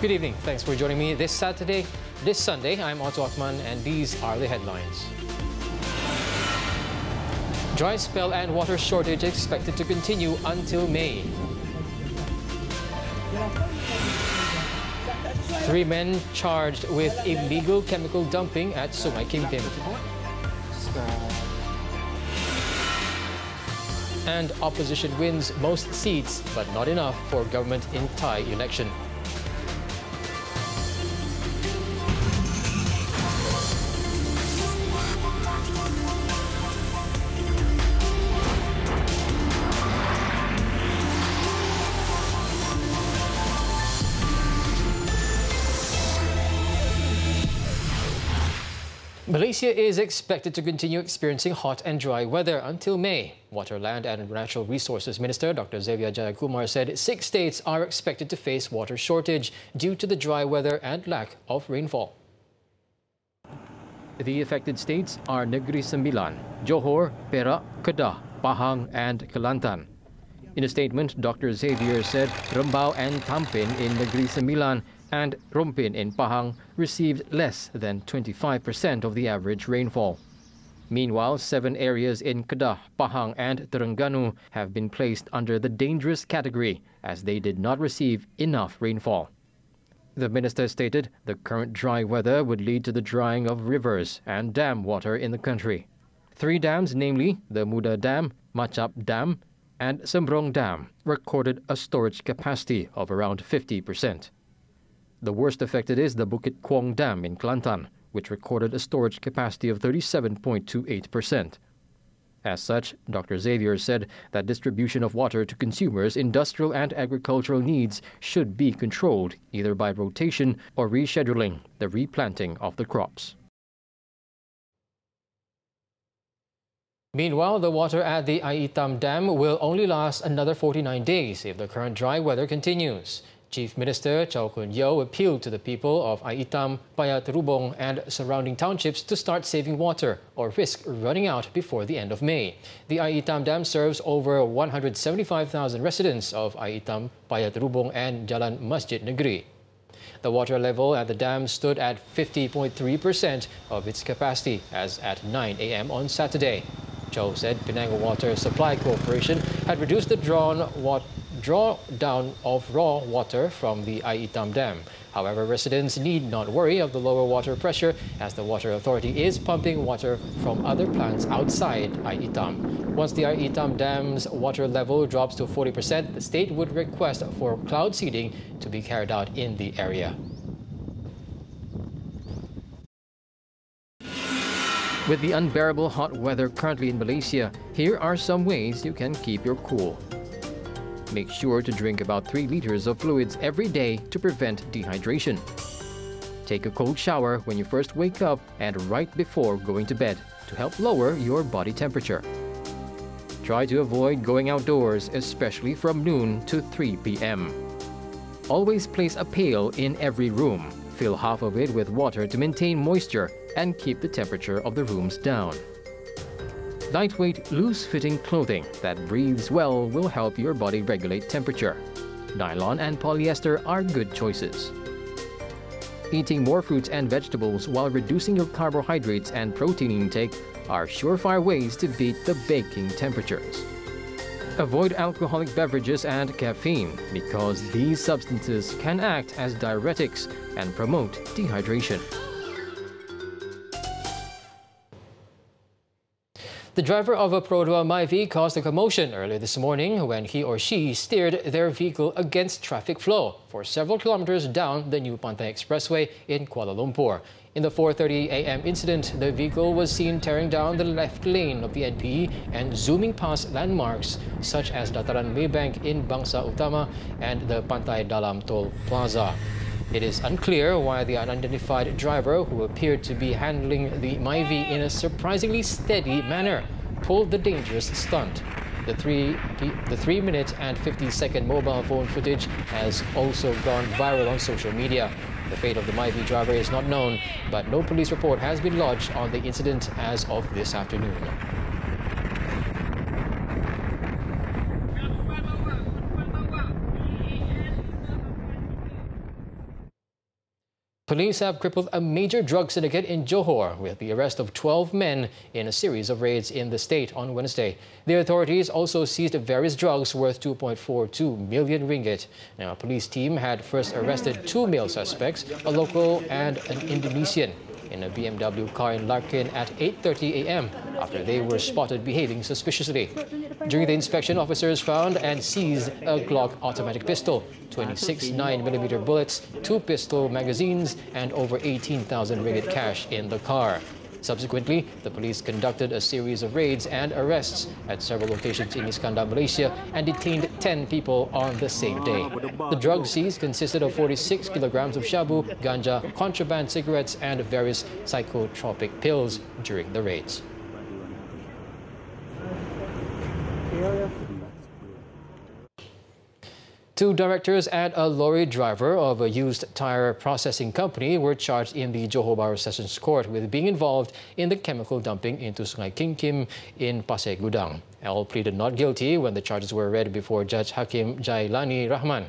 Good evening. Thanks for joining me this Sunday. I'm Otto Othman, and these are the headlines. Dry spell and water shortage expected to continue until May. 3 men charged with illegal chemical dumping at Sungai Kimpim. And opposition wins most seats, but not enough for government in Thai election. Malaysia is expected to continue experiencing hot and dry weather until May. Water, Land and Natural Resources Minister Dr. Xavier Jayakumar said 6 states are expected to face water shortage due to the dry weather and lack of rainfall. The affected states are Negeri Sembilan, Johor, Perak, Kedah, Pahang and Kelantan. In a statement, Dr. Xavier said Rembau and Tampin in Negeri Sembilan and Rompin in Pahang received less than 25% of the average rainfall. Meanwhile, 7 areas in Kedah, Pahang and Terengganu have been placed under the dangerous category as they did not receive enough rainfall. The minister stated the current dry weather would lead to the drying of rivers and dam water in the country. 3 dams, namely the Muda Dam, Machap Dam and Sembrong Dam, recorded a storage capacity of around 50%. The worst affected is the Bukit Kuong Dam in Kelantan, which recorded a storage capacity of 37.28%. As such, Dr. Xavier said that distribution of water to consumers' industrial and agricultural needs should be controlled either by rotation or rescheduling the replanting of the crops. Meanwhile, the water at the Aitam Dam will only last another 49 days if the current dry weather continues. Chief Minister Chow Kun Yeow appealed to the people of Aitam, Payat Rubong and surrounding townships to start saving water or risk running out before the end of May. The Aitam Dam serves over 175,000 residents of Aitam, Payat Rubong and Jalan Masjid Negeri. The water level at the dam stood at 50.3% of its capacity as at 9 a.m. on Saturday. Chow said Penang Water Supply Corporation had reduced the drawdown of raw water from the Aitam Dam. However, residents need not worry of the lower water pressure as the Water Authority is pumping water from other plants outside Aitam. Once the Aitam Dam's water level drops to 40%, the state would request for cloud seeding to be carried out in the area. With the unbearable hot weather currently in Malaysia, here are some ways you can keep your cool. Make sure to drink about 3 liters of fluids every day to prevent dehydration. Take a cold shower when you first wake up and right before going to bed to help lower your body temperature. Try to avoid going outdoors, especially from noon to 3 p.m. Always place a pail in every room. Fill half of it with water to maintain moisture and keep the temperature of the rooms down. Lightweight, loose-fitting clothing that breathes well will help your body regulate temperature. Nylon and polyester are good choices. Eating more fruits and vegetables while reducing your carbohydrates and protein intake are surefire ways to beat the baking temperatures. Avoid alcoholic beverages and caffeine because these substances can act as diuretics and promote dehydration. The driver of a Perodua Myvi caused a commotion earlier this morning when he or she steered their vehicle against traffic flow for several kilometers down the new Pantai Expressway in Kuala Lumpur. In the 4:30 a.m. incident, the vehicle was seen tearing down the left lane of the NPE and zooming past landmarks such as Dataran Maybank in Bangsa Utama and the Pantai Dalam Toll Plaza. It is unclear why the unidentified driver, who appeared to be handling the Myvi in a surprisingly steady manner, pulled the dangerous stunt. The 3-minute and 50-second mobile phone footage has also gone viral on social media. The fate of the Myvi driver is not known, but no police report has been lodged on the incident as of this afternoon. Police have crippled a major drug syndicate in Johor with the arrest of 12 men in a series of raids in the state on Wednesday. The authorities also seized various drugs worth 2.42 million ringgit. Now, a police team had first arrested 2 male suspects, a local and an Indonesian, in a BMW car in Larkin at 8:30 a.m. after they were spotted behaving suspiciously. During the inspection, officers found and seized a Glock automatic pistol, 26 9mm bullets, 2 pistol magazines, and over 18,000 ringgit cash in the car. Subsequently, the police conducted a series of raids and arrests at several locations in Iskandar, Malaysia, and detained 10 people on the same day. The drugs seized consisted of 46 kilograms of shabu, ganja, contraband cigarettes, and various psychotropic pills during the raids. Two directors and a lorry driver of a used tire processing company were charged in the Johor Bahru Sessions Court with being involved in the chemical dumping into Sungai Kim Kim in Pasir Gudang. All pleaded not guilty when the charges were read before Judge Hakim Jailani Rahman.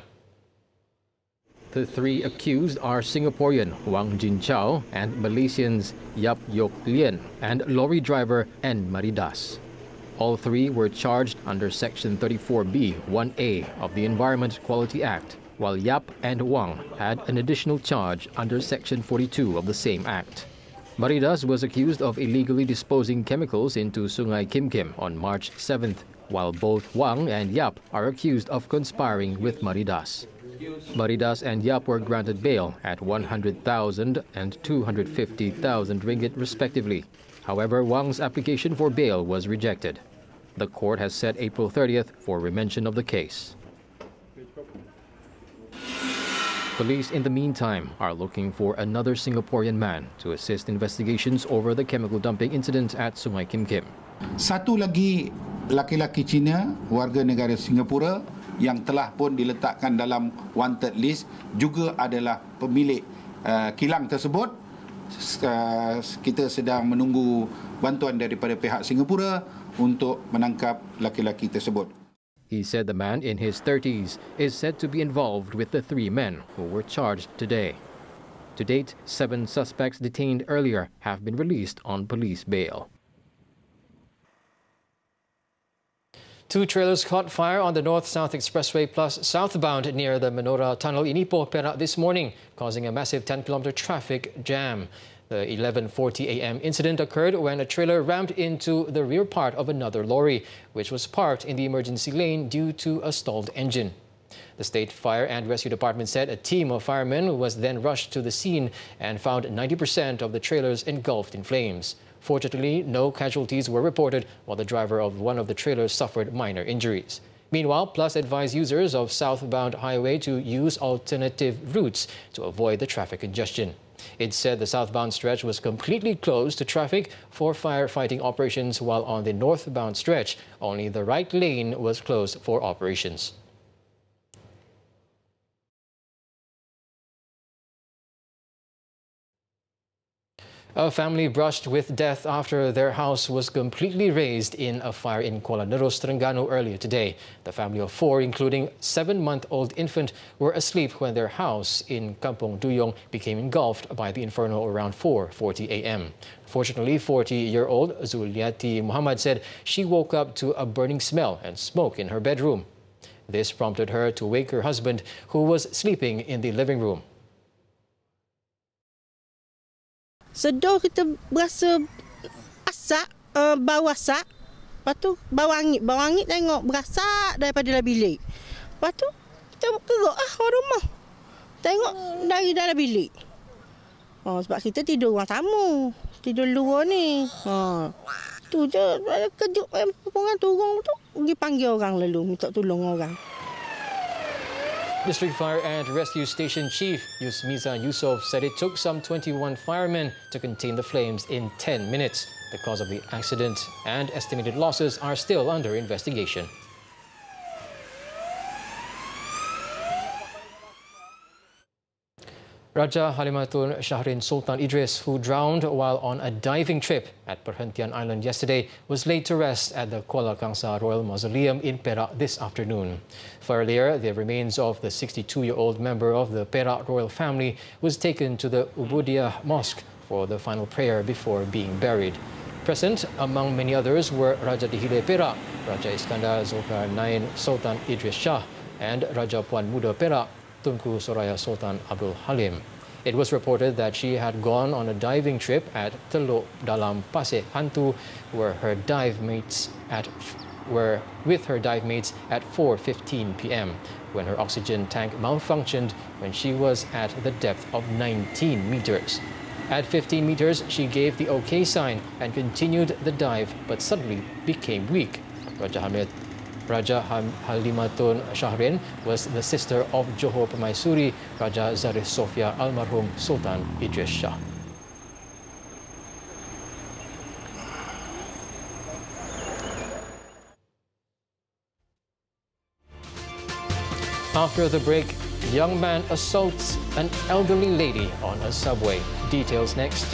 The 3 accused are Singaporean Wang Jin Chow and Malaysians Yap Yok Lien and lorry driver N. Maridas. All 3 were charged under Section 34B 1A of the Environment Quality Act, while Yap and Wang had an additional charge under Section 42 of the same act. Maridas was accused of illegally disposing chemicals into Sungai Kim Kim on March 7th, while both Wang and Yap are accused of conspiring with Maridas. Maridas and Yap were granted bail at 100,000 and 250,000 ringgit respectively. However, Wang's application for bail was rejected. The court has set April 30th for remention of the case. Police, in the meantime, are looking for another Singaporean man to assist investigations over the chemical dumping incident at Sungai Kim Kim. Satu lagi laki-laki Cina, warga negara Singapura yang telah pun diletakkan dalam wanted list juga adalah pemilik kilang tersebut. Kita sedang menunggu bantuan daripada pihak Singapura untuk menangkap laki-laki tersebut. He said the man in his 30s is said to be involved with the 3 men who were charged today. To date, 7 suspects detained earlier have been released on police bail. 2 trailers caught fire on the North-South Expressway plus southbound near the Menora Tunnel in Ipoh, Perak this morning, causing a massive 10-kilometer traffic jam. The 11:40 a.m. incident occurred when a trailer rammed into the rear part of another lorry, which was parked in the emergency lane due to a stalled engine. The State Fire and Rescue Department said a team of firemen was then rushed to the scene and found 90% of the trailers engulfed in flames. Fortunately, no casualties were reported, while the driver of one of the trailers suffered minor injuries. Meanwhile, Plus advised users of southbound highway to use alternative routes to avoid the traffic congestion. It said the southbound stretch was completely closed to traffic for firefighting operations, while on the northbound stretch, only the right lane was closed for operations. A family brushed with death after their house was completely razed in a fire in Kuala Neros, Terengganu earlier today. The family of 4, including 7-month-old infant, were asleep when their house in Kampung Duyong became engulfed by the inferno around 4:40 a.m. Fortunately, 40-year-old Zuliati Muhammad said she woke up to a burning smell and smoke in her bedroom. This prompted her to wake her husband, who was sleeping in the living room. Sedar kita berasa asap, bau asap. Lepas tu bau angin tengok berasak daripada dalam bilik. Lepas tu kita keruk orang rumah. Tengok dari dalam bilik. Sebab kita tidur ruang tamu. Tidur luar ni. Tu je kejut orang turun tu. Pergi panggil orang lalu minta tolong orang. District Fire and Rescue Station Chief Yusmiza Yusof said it took some 21 firemen to contain the flames in 10 minutes. The cause of the accident and estimated losses are still under investigation. Raja Halimatun Shahrin Sultan Idris, who drowned while on a diving trip at Perhentian Island yesterday, was laid to rest at the Kuala Kangsar Royal Mausoleum in Perak this afternoon. Earlier, the remains of the 62-year-old member of the Perak royal family was taken to the Ubudiyah Mosque for the final prayer before being buried. Present, among many others, were Raja Dihile Perak, Raja Iskandar Zulkarnain Sultan Idris Shah, and Raja Puan Muda Perak, Tunku Soraya Sultan Abdul Halim. It was reported that she had gone on a diving trip at Teluk Dalam Pasir Hantu, where her dive mates at 4:15 p.m. when her oxygen tank malfunctioned when she was at the depth of 19 meters. At 15 meters, she gave the OK sign and continued the dive, but suddenly became weak. Raja Halimatun Shahrin was the sister of Johor Permaisuri, Raja Zarif Sofia Almarhum Sultan Idris Shah. After the break, young man assaults an elderly lady on a subway. Details next.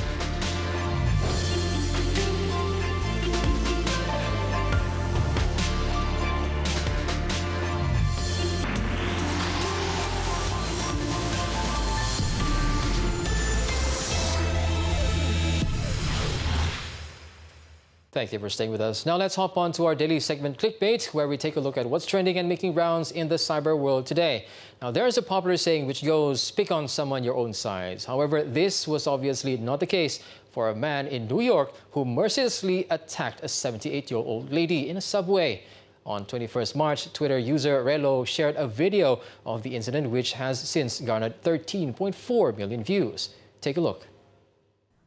Thank you for staying with us. Now let's hop on to our daily segment Clickbait, where we take a look at what's trending and making rounds in the cyber world today. Now there is a popular saying which goes, pick on someone your own size. However, this was obviously not the case for a man in New York who mercilessly attacked a 78-year-old lady in a subway. On 21st March, Twitter user Relo shared a video of the incident, which has since garnered 13.4 million views. Take a look.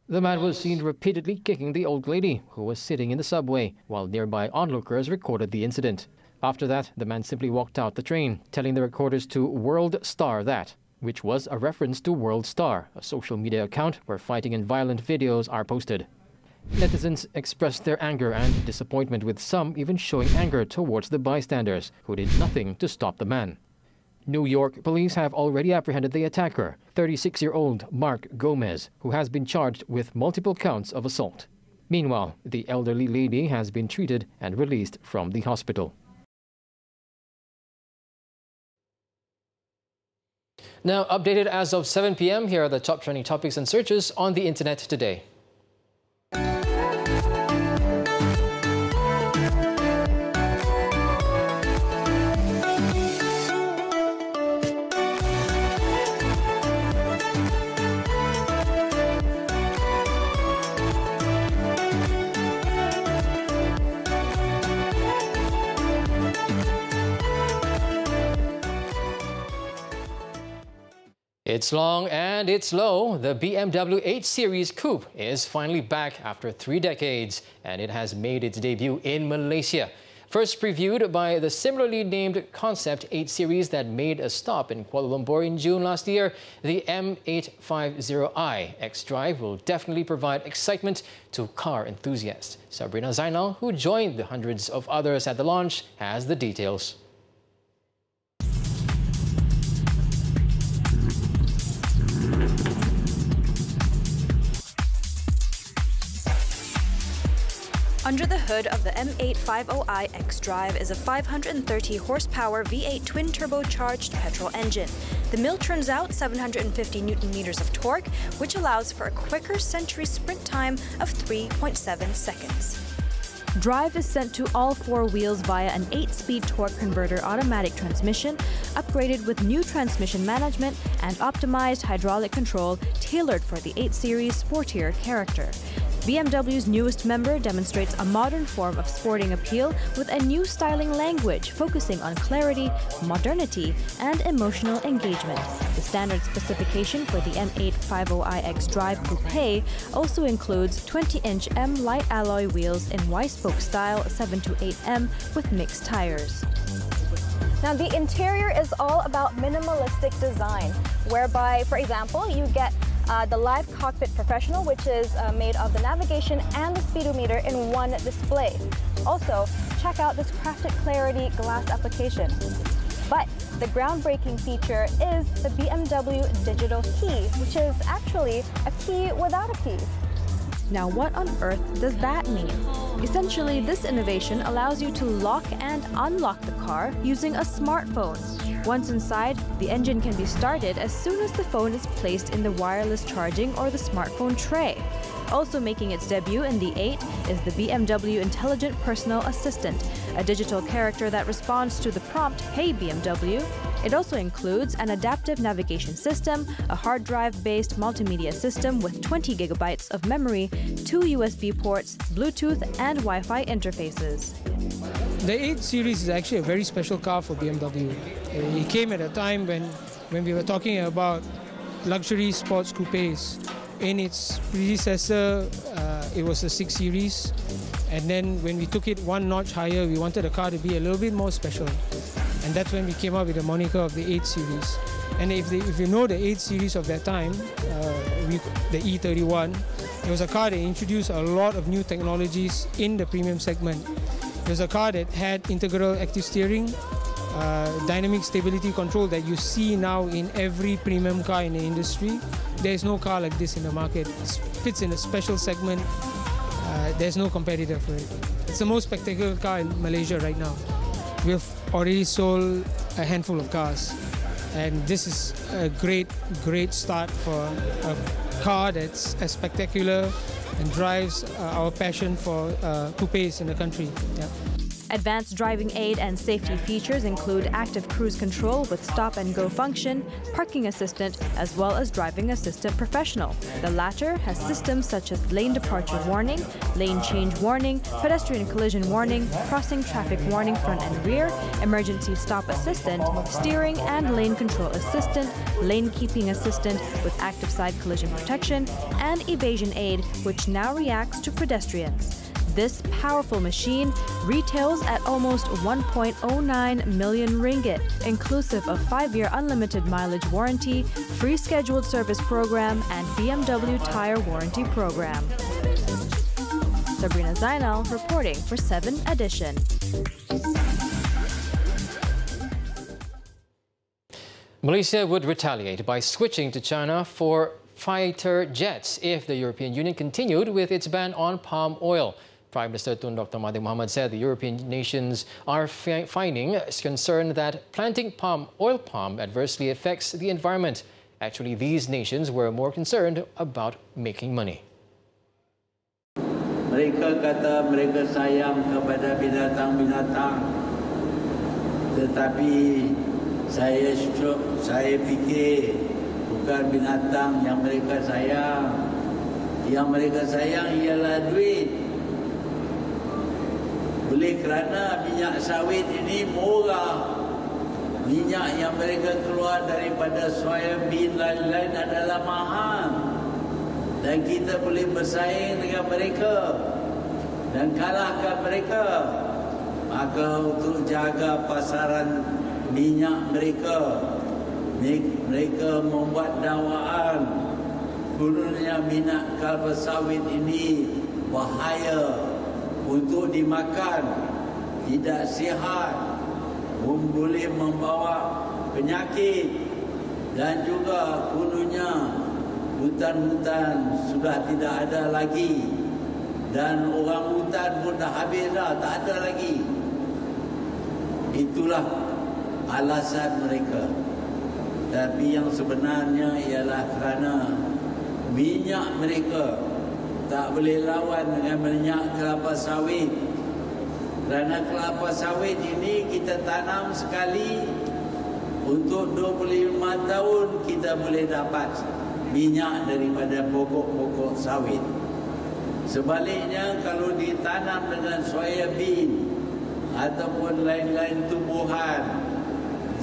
The man was seen repeatedly kicking the old lady who was sitting in the subway, while nearby onlookers recorded the incident. After that, the man simply walked out the train, telling the recorders to World Star that, which was a reference to World Star, a social media account where fighting and violent videos are posted. Netizens expressed their anger and disappointment, with some even showing anger towards the bystanders, who did nothing to stop the man. New York police have already apprehended the attacker, 36-year-old Mark Gomez, who has been charged with multiple counts of assault. Meanwhile, the elderly lady has been treated and released from the hospital. Now, updated as of 7 p.m., here are the top trending topics and searches on the internet today. It's long and it's low. The BMW 8 Series Coupe is finally back after 3 decades, and it has made its debut in Malaysia. First previewed by the similarly named Concept 8 Series that made a stop in Kuala Lumpur in June last year, the M850i X-Drive will definitely provide excitement to car enthusiasts. Sabrina Zainal, who joined the hundreds of others at the launch, has the details. Under the hood of the M850i X-Drive is a 530 horsepower V8 twin-turbocharged petrol engine. The mill turns out 750 Nm of torque, which allows for a quicker century sprint time of 3.7 seconds. Drive is sent to all 4 wheels via an 8-speed torque converter automatic transmission, upgraded with new transmission management and optimized hydraulic control tailored for the 8 Series sportier character. BMW's newest member demonstrates a modern form of sporting appeal with a new styling language focusing on clarity, modernity, and emotional engagement. The standard specification for the M850i X-Drive Coupe also includes 20-inch M light alloy wheels in Y-spoke style 7 to 8M with mixed tires. Now, the interior is all about minimalistic design, whereby, for example, you get the Live Cockpit Professional, which is made of the navigation and the speedometer in one display. Also, check out this crafted clarity glass application. But the groundbreaking feature is the BMW digital key, which is actually a key without a key. Now, what on earth does that mean? Essentially, this innovation allows you to lock and unlock the car using a smartphone. Once inside, the engine can be started as soon as the phone is placed in the wireless charging or the smartphone tray. Also making its debut in the 8 is the BMW Intelligent Personal Assistant, a digital character that responds to the prompt, "Hey BMW." It also includes an adaptive navigation system, a hard drive-based multimedia system with 20 gigabytes of memory, 2 USB ports, Bluetooth and Wi-Fi interfaces. The 8 Series is actually a very special car for BMW. It came at a time when we were talking about luxury sports coupes. In its predecessor, it was a 6 Series. And then when we took it one notch higher, we wanted the car to be a little bit more special. And that's when we came up with the moniker of the 8 Series. And if you know the 8 Series of that time, the E31, it was a car that introduced a lot of new technologies in the premium segment. It was a car that had integral active steering, dynamic stability control that you see now in every premium car in the industry. There is no car like this in the market. It fits in a special segment. There's no competitor for it. It's the most spectacular car in Malaysia right now. We've already sold a handful of cars, and this is a great start for a car that's as spectacular and drives our passion for coupes in the country. Yeah. Advanced driving aid and safety features include active cruise control with stop-and-go function, parking assistant, as well as driving assistant professional. The latter has systems such as lane departure warning, lane change warning, pedestrian collision warning, crossing traffic warning front and rear, emergency stop assistant, steering and lane control assistant, lane keeping assistant with active side collision protection, and evasion aid, which now reacts to pedestrians. This powerful machine retails at almost 1.09 million ringgit, inclusive of 5-year unlimited mileage warranty, free scheduled service program, and BMW tire warranty program. Sabrina Zainal reporting for 7Edition. Malaysia would retaliate by switching to China for fighter jets if the European Union continued with its ban on palm oil. Prime Minister Tun Dr. Mahathir Mohamad said the European nations are finding concern that planting palm adversely affects the environment. Actually, these nations were more concerned about making money. Mereka kata mereka sayang kepada binatang-binatang, tetapi saya fikir bukan binatang yang mereka sayang. Yang mereka sayang ialah duit. Oleh kerana minyak sawit ini murah, minyak yang mereka keluar daripada soybean lain-lain adalah mahal, dan kita boleh bersaing dengan mereka dan kalahkan mereka. Maka untuk jaga pasaran minyak mereka membuat dakwaan kononnya minyak kelapa sawit ini bahaya untuk dimakan, tidak sihat, boleh membawa penyakit, dan juga kononnya hutan-hutan sudah tidak ada lagi, dan orang hutan pun dah habis dah, tak ada lagi. Itulah alasan mereka. Tapi yang sebenarnya ialah kerana minyak mereka tak boleh lawan dengan minyak kelapa sawit. Kerana kelapa sawit ini kita tanam sekali, untuk 25 tahun kita boleh dapat minyak daripada pokok-pokok sawit. Sebaliknya kalau ditanam dengan soybean ataupun lain-lain tumbuhan,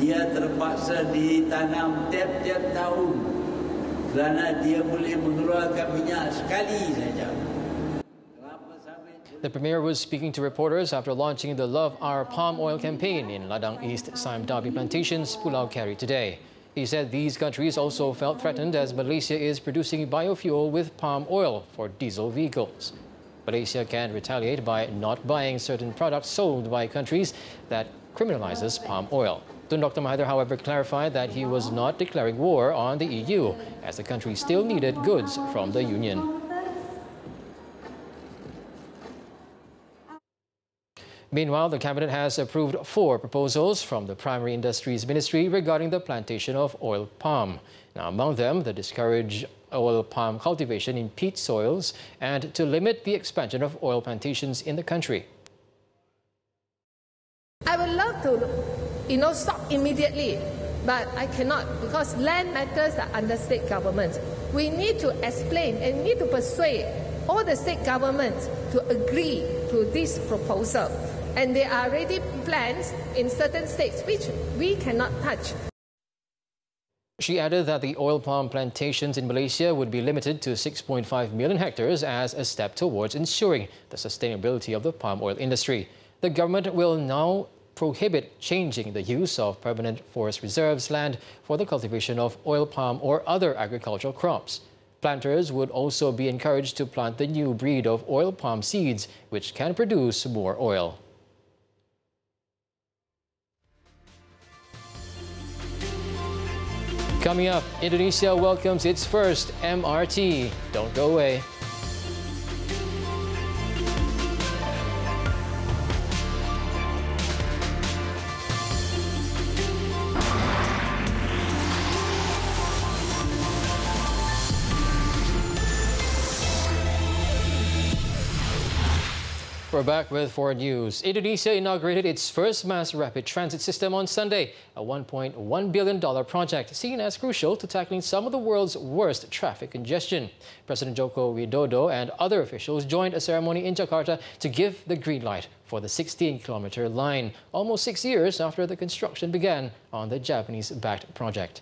dia terpaksa ditanam tiap-tiap tahun, kerana dia boleh mengeluarkan minyak sekali saja. The Premier was speaking to reporters after launching the Love Our Palm Oil campaign in Ladang East Sime Darby Plantations, Pulau Keri today. He said these countries also felt threatened as Malaysia is producing biofuel with palm oil for diesel vehicles. Malaysia can retaliate by not buying certain products sold by countries that criminalizes palm oil. Tun Dr. Mahathir, however, clarified that he was not declaring war on the EU, as the country still needed goods from the Union. Meanwhile, the Cabinet has approved 4 proposals from the Primary Industries Ministry regarding the plantation of oil palm. Now, among them, the discourage oil palm cultivation in peat soils and to limit the expansion of oil plantations in the country. I would love to, stop immediately, but I cannot because land matters are under state government. We need to explain and need to persuade all the state governments to agree to this proposal. And there are already plans in certain states which we cannot touch. She added that the oil palm plantations in Malaysia would be limited to 6.5 million hectares as a step towards ensuring the sustainability of the palm oil industry. The government will now prohibit changing the use of permanent forest reserves land for the cultivation of oil palm or other agricultural crops. Planters would also be encouraged to plant the new breed of oil palm seeds, which can produce more oil. Coming up, Indonesia welcomes its first MRT. Don't go away. We're back with 4 News. Indonesia inaugurated its first mass rapid transit system on Sunday, a $1.1 billion project seen as crucial to tackling some of the world's worst traffic congestion. President Joko Widodo and other officials joined a ceremony in Jakarta to give the green light for the 16-kilometer line, almost 6 years after the construction began on the Japanese-backed project.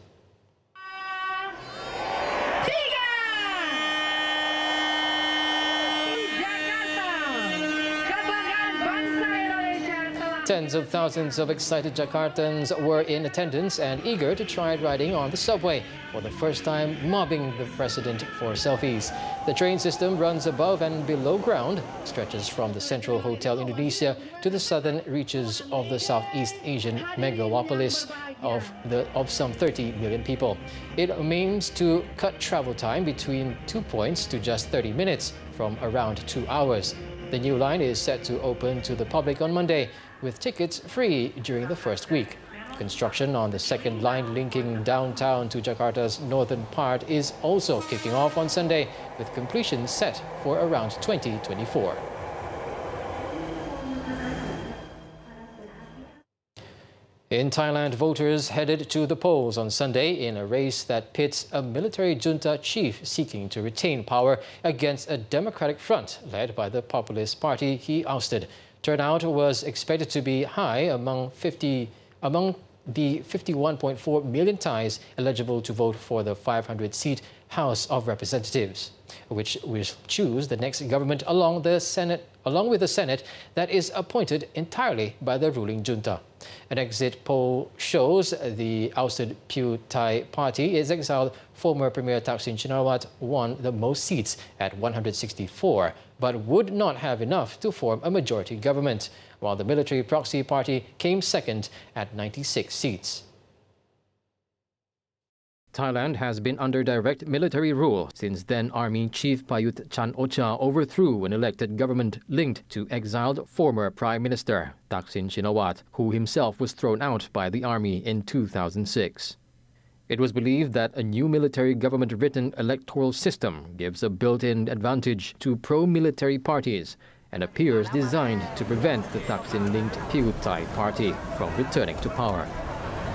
Tens of thousands of excited Jakartans were in attendance and eager to try riding on the subway, for the first time mobbing the president for selfies. The train system runs above and below ground, stretches from the central Hotel Indonesia to the southern reaches of the Southeast Asian megalopolis of some 30 million people. It aims to cut travel time between 2 points to just 30 minutes from around 2 hours. The new line is set to open to the public on Monday, with tickets free during the first week. Construction on the second line linking downtown to Jakarta's northern part is also kicking off on Sunday, with completion set for around 2024. In Thailand, voters headed to the polls on Sunday in a race that pits a military junta chief seeking to retain power against a democratic front led by the populist party he ousted. Turnout was expected to be high among the 51.4 million Thais eligible to vote for the 500-seat House of Representatives, which will choose the next government along with the Senate that is appointed entirely by the ruling junta. An exit poll shows the ousted Pheu Thai party, its exiled former Premier Thaksin Shinawatra, won the most seats at 164, but would not have enough to form a majority government, while the military proxy party came second at 96 seats. Thailand has been under direct military rule since then Army Chief Prayut Chan-o-cha overthrew an elected government linked to exiled former Prime Minister Thaksin Shinawatra, who himself was thrown out by the army in 2006. It was believed that a new military government-written electoral system gives a built-in advantage to pro-military parties and appears designed to prevent the Thaksin-linked Pheu Thai party from returning to power.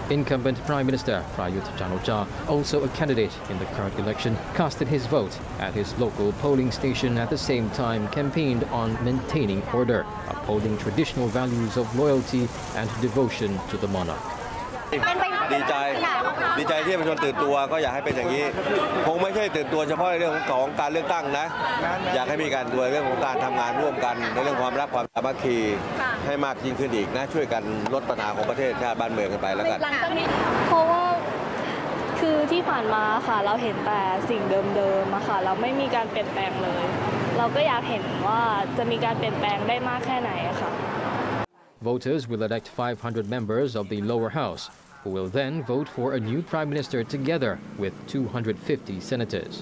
Incumbent Prime Minister Prayut Chan-o-cha, also a candidate in the current election, casted his vote at his local polling station at the same time campaigned on maintaining order, upholding traditional values of loyalty and devotion to the monarch. ดีใจที่ประชาชนตื่นตัวก็อยากให้เป็นอย่างนี้คงไม่ใช่ตื่นตัวเฉพาะในเรื่องของการเลือกตั้งนะอยากให้มีการด้วยเรื่องของการทำงานร่วมกันในเรื่องความรักความสามัคคีให้มากยิ่งขึ้นอีกนะช่วยกันลดปัญหาของประเทศชาติบ้านเมืองกันไปแล้วกันเพราะว่าคือที่ผ่านมาค่ะเราเห็นแต่สิ่งเดิมๆค่ะเราไม่มีการเปลี่ยนแปลงเลยเราก็อยากเห็นว่าจะมีการเปลี่ยนแปลงได้มากแค่ไหนค่ะ Voters will elect 500 members of the lower house, who will then vote for a new prime minister together with 250 senators.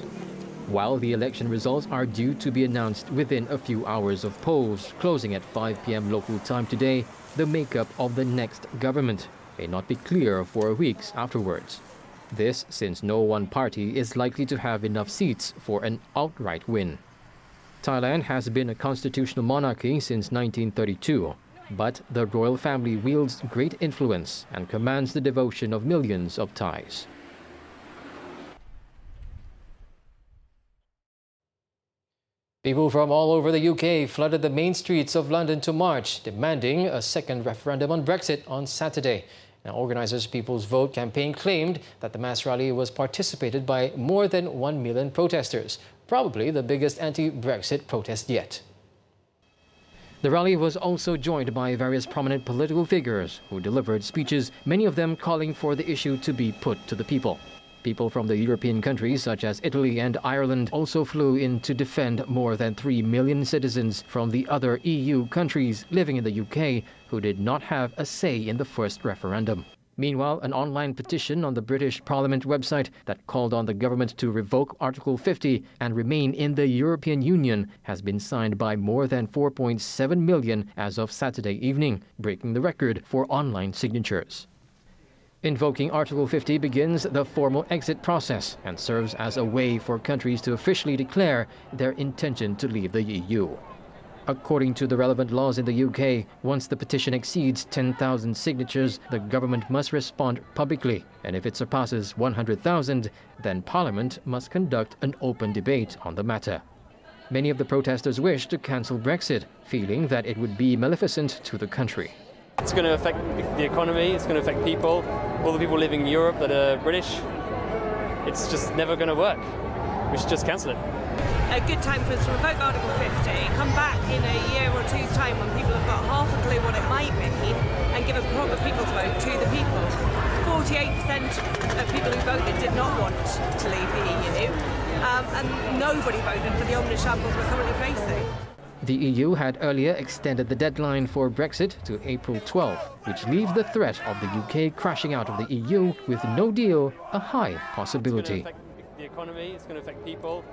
While the election results are due to be announced within a few hours of polls closing at 5 p.m. local time today, the makeup of the next government may not be clear for weeks afterwards. This since no one party is likely to have enough seats for an outright win. Thailand has been a constitutional monarchy since 1932, but the royal family wields great influence and commands the devotion of millions of Thais. People from all over the UK flooded the main streets of London to march, demanding a second referendum on Brexit on Saturday. Now, organisers' People's Vote campaign claimed that the mass rally was participated by more than 1 million protesters, probably the biggest anti-Brexit protest yet. The rally was also joined by various prominent political figures who delivered speeches, many of them calling for the issue to be put to the people. People from the European countries such as Italy and Ireland also flew in to defend more than 3 million citizens from the other EU countries living in the UK who did not have a say in the first referendum. Meanwhile, an online petition on the British Parliament website that called on the government to revoke Article 50 and remain in the European Union has been signed by more than 4.7 million as of Saturday evening, breaking the record for online signatures. Invoking Article 50 begins the formal exit process and serves as a way for countries to officially declare their intention to leave the EU. According to the relevant laws in the UK, once the petition exceeds 10,000 signatures, the government must respond publicly, and if it surpasses 100,000, then Parliament must conduct an open debate on the matter. Many of the protesters wish to cancel Brexit, feeling that it would be maleficent to the country. It's going to affect the economy, it's going to affect people, all the people living in Europe that are British. It's just never going to work. We should just cancel it. A good time for us to revoke Article 50, come back in a year or two's time when people have got half a clue what it might mean, and give a proper people's vote to the people. 48% of people who voted did not want to leave the EU, and nobody voted for the ominous shambles we're currently facing. The EU had earlier extended the deadline for Brexit to April 12, which leaves the threat of the UK crashing out of the EU with no deal a high possibility. The economy, it's going to affect people.